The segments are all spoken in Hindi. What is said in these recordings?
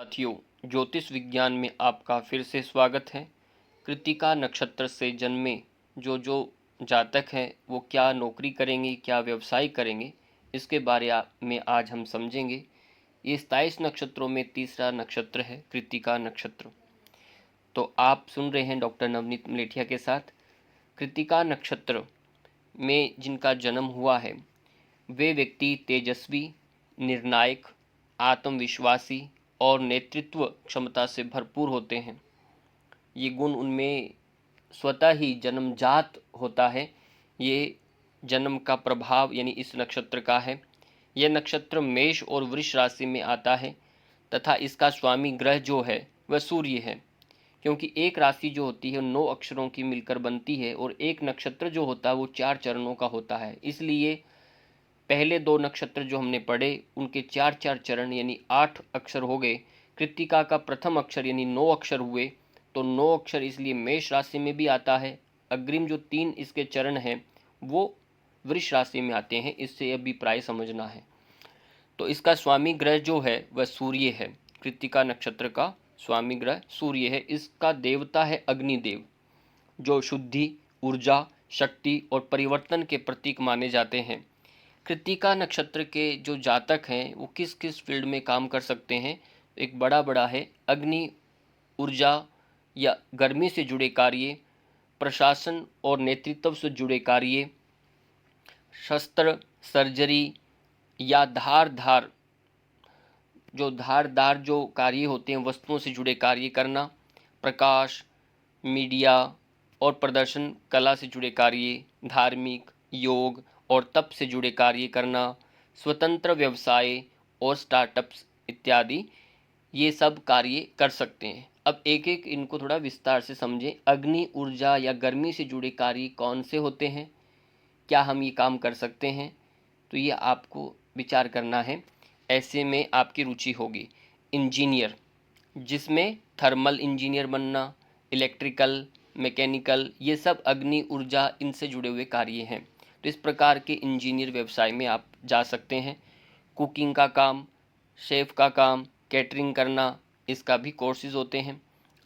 साथियों, ज्योतिष विज्ञान में आपका फिर से स्वागत है। कृत्तिका नक्षत्र से जन्मे जो जातक हैं वो क्या नौकरी करेंगे, क्या व्यवसाय करेंगे, इसके बारे में आज हम समझेंगे। ये 27 नक्षत्रों में तीसरा नक्षत्र है कृत्तिका नक्षत्र। तो आप सुन रहे हैं डॉक्टर नवनीत मलेठिया के साथ। कृत्तिका नक्षत्र में जिनका जन्म हुआ है वे व्यक्ति तेजस्वी, निर्णायक, आत्मविश्वासी और नेतृत्व क्षमता से भरपूर होते हैं। ये गुण उनमें स्वतः ही जन्मजात होता है। ये जन्म का प्रभाव यानी इस नक्षत्र का है। यह नक्षत्र मेष और वृष राशि में आता है तथा इसका स्वामी ग्रह जो है वह सूर्य है। क्योंकि एक राशि जो होती है 9 अक्षरों की मिलकर बनती है और एक नक्षत्र जो होता है वो 4 चरणों का होता है। इसलिए पहले 2 नक्षत्र जो हमने पढ़े उनके 4-4 चरण यानी 8 अक्षर हो गए। कृत्तिका का प्रथम अक्षर यानी 9 अक्षर हुए, तो 9 अक्षर इसलिए मेष राशि में भी आता है। अग्रिम जो 3 इसके चरण हैं वो वृष राशि में आते हैं। इससे अभिप्राय समझना है। तो इसका स्वामी ग्रह जो है वह सूर्य है। कृत्तिका नक्षत्र का स्वामी ग्रह सूर्य है। इसका देवता है अग्निदेव, जो शुद्धि, ऊर्जा, शक्ति और परिवर्तन के प्रतीक माने जाते हैं। कृत्तिका नक्षत्र के जो जातक हैं वो किस किस फील्ड में काम कर सकते हैं। एक बड़ा है अग्नि, ऊर्जा या गर्मी से जुड़े कार्य, प्रशासन और नेतृत्व से जुड़े कार्य, शस्त्र, सर्जरी या धारदार जो कार्य होते हैं वस्तुओं से जुड़े कार्य करना, प्रकाश, मीडिया और प्रदर्शन कला से जुड़े कार्य, धार्मिक, योग और तप से जुड़े कार्य करना, स्वतंत्र व्यवसाय और स्टार्टअप्स इत्यादि ये सब कार्य कर सकते हैं। अब एक एक इनको थोड़ा विस्तार से समझें। अग्नि, ऊर्जा या गर्मी से जुड़े कार्य कौन से होते हैं, क्या हम ये काम कर सकते हैं, तो ये आपको विचार करना है। ऐसे में आपकी रुचि होगी इंजीनियर, जिसमें थर्मल इंजीनियर बनना, इलेक्ट्रिकल, मैकेनिकल, ये सब अग्नि, ऊर्जा इनसे जुड़े हुए कार्य हैं। तो इस प्रकार के इंजीनियर व्यवसाय में आप जा सकते हैं। कुकिंग का काम, शेफ़ का काम, कैटरिंग करना, इसका भी कोर्सेज होते हैं।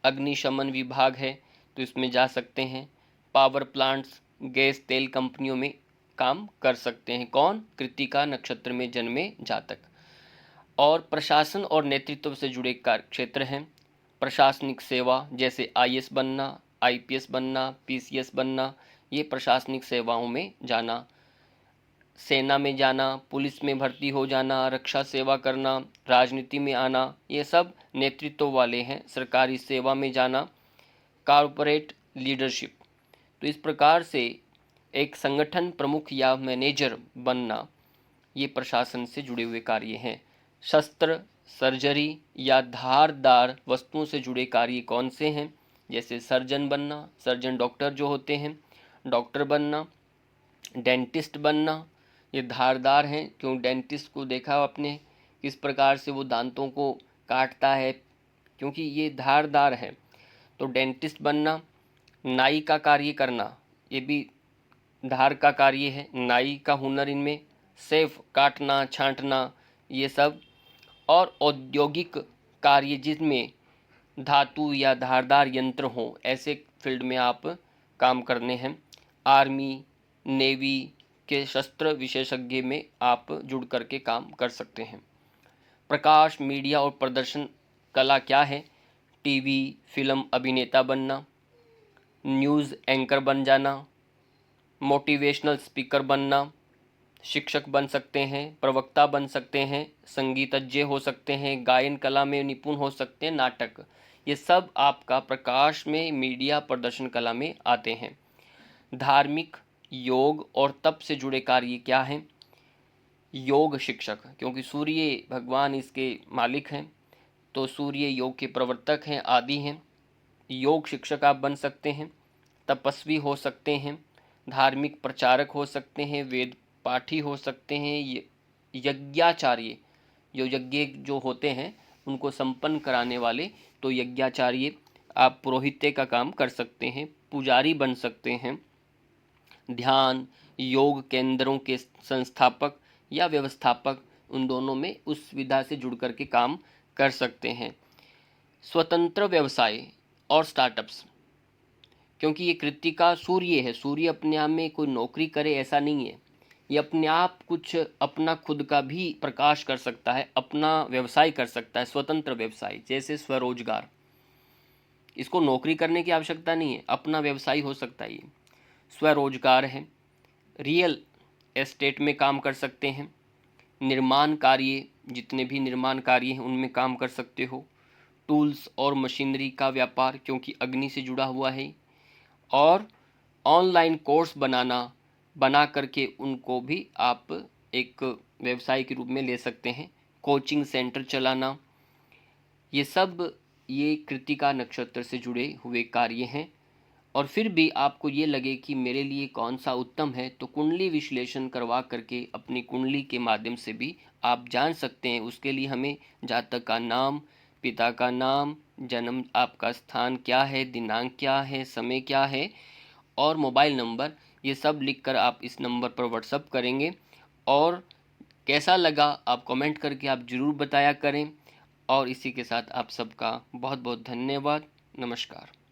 अग्निशमन विभाग है तो इसमें जा सकते हैं। पावर प्लांट्स, गैस तेल कंपनियों में काम कर सकते हैं। कौन? कृत्तिका नक्षत्र में जन्मे जातक। और प्रशासन और नेतृत्व से जुड़े कार्य क्षेत्र हैं। प्रशासनिक सेवा जैसे आईएएस बनना, आईपीएस बनना, पीसीएस बनना, ये प्रशासनिक सेवाओं में जाना। सेना में जाना, पुलिस में भर्ती हो जाना, रक्षा सेवा करना, राजनीति में आना, ये सब नेतृत्व वाले हैं। सरकारी सेवा में जाना, कॉर्पोरेट लीडरशिप। तो इस प्रकार से एक संगठन प्रमुख या मैनेजर बनना, ये प्रशासन से जुड़े हुए कार्य हैं। शस्त्र, सर्जरी या धारदार वस्तुओं से जुड़े कार्य कौन से हैं? जैसे सर्जन बनना, सर्जन डॉक्टर जो होते हैं, डॉक्टर बनना, डेंटिस्ट बनना, ये धारदार हैं। क्यों? डेंटिस्ट को देखा आपने किस प्रकार से वो दांतों को काटता है, क्योंकि ये धारदार है। तो डेंटिस्ट बनना। नाई का कार्य करना, ये भी धार का कार्य है। नाई का हुनर इनमें, सेफ काटना, छांटना, ये सब। और औद्योगिक कार्य जिसमें धातु या धारदार यंत्र हों, ऐसे फील्ड में आप काम करने हैं। आर्मी, नेवी के शस्त्र विशेषज्ञ में आप जुड़ करके काम कर सकते हैं। प्रकाश, मीडिया और प्रदर्शन कला क्या है? टीवी, फिल्म अभिनेता बनना, न्यूज़ एंकर बन जाना, मोटिवेशनल स्पीकर बनना, शिक्षक बन सकते हैं, प्रवक्ता बन सकते हैं, संगीतज्ञ हो सकते हैं, गायन कला में निपुण हो सकते हैं, नाटक, ये सब आपका प्रकाश में, मीडिया, प्रदर्शन कला में आते हैं। धार्मिक, योग और तप से जुड़े कार्य क्या हैं? योग शिक्षक, क्योंकि सूर्य भगवान इसके मालिक हैं, तो सूर्य योग के प्रवर्तक हैं, आदि हैं। योग शिक्षक आप बन सकते हैं। तपस्वी हो सकते हैं, धार्मिक प्रचारक हो सकते हैं, वेद पाठी हो सकते हैं, यज्ञाचार्य, जो यज्ञ जो होते हैं उनको संपन्न कराने वाले, तो यज्ञाचार्य। आप पुरोहित्य का काम कर सकते हैं, पुजारी बन सकते हैं। ध्यान, योग केंद्रों के संस्थापक या व्यवस्थापक, उन दोनों में उस विधा से जुड़ करके काम कर सकते हैं। स्वतंत्र व्यवसाय और स्टार्टअप्स, क्योंकि ये कृत्तिका सूर्य है। सूर्य अपने आप में कोई नौकरी करे ऐसा नहीं है, ये अपने आप कुछ अपना खुद का भी प्रकाश कर सकता है, अपना व्यवसाय कर सकता है, स्वतंत्र व्यवसाय जैसे स्वरोजगार। इसको नौकरी करने की आवश्यकता नहीं है, अपना व्यवसाय हो सकता है। ये स्वरोजगार है। रियल एस्टेट में काम कर सकते हैं, निर्माण कार्य, जितने भी निर्माण कार्य हैं उनमें काम कर सकते हो, टूल्स और मशीनरी का व्यापार क्योंकि अग्नि से जुड़ा हुआ है, और ऑनलाइन कोर्स बना करके उनको भी आप एक व्यवसाय के रूप में ले सकते हैं, कोचिंग सेंटर चलाना। ये कृत्तिका नक्षत्र से जुड़े हुए कार्य हैं। और फिर भी आपको ये लगे कि मेरे लिए कौन सा उत्तम है, तो कुंडली विश्लेषण करवा करके अपनी कुंडली के माध्यम से भी आप जान सकते हैं। उसके लिए हमें जातक का नाम, पिता का नाम, जन्म, आपका स्थान क्या है, दिनांक क्या है, समय क्या है और मोबाइल नंबर, ये सब लिखकर आप इस नंबर पर व्हाट्सअप करेंगे। और कैसा लगा आप कमेंट करके आप ज़रूर बताया करें। और इसी के साथ आप सबका बहुत बहुत धन्यवाद। नमस्कार।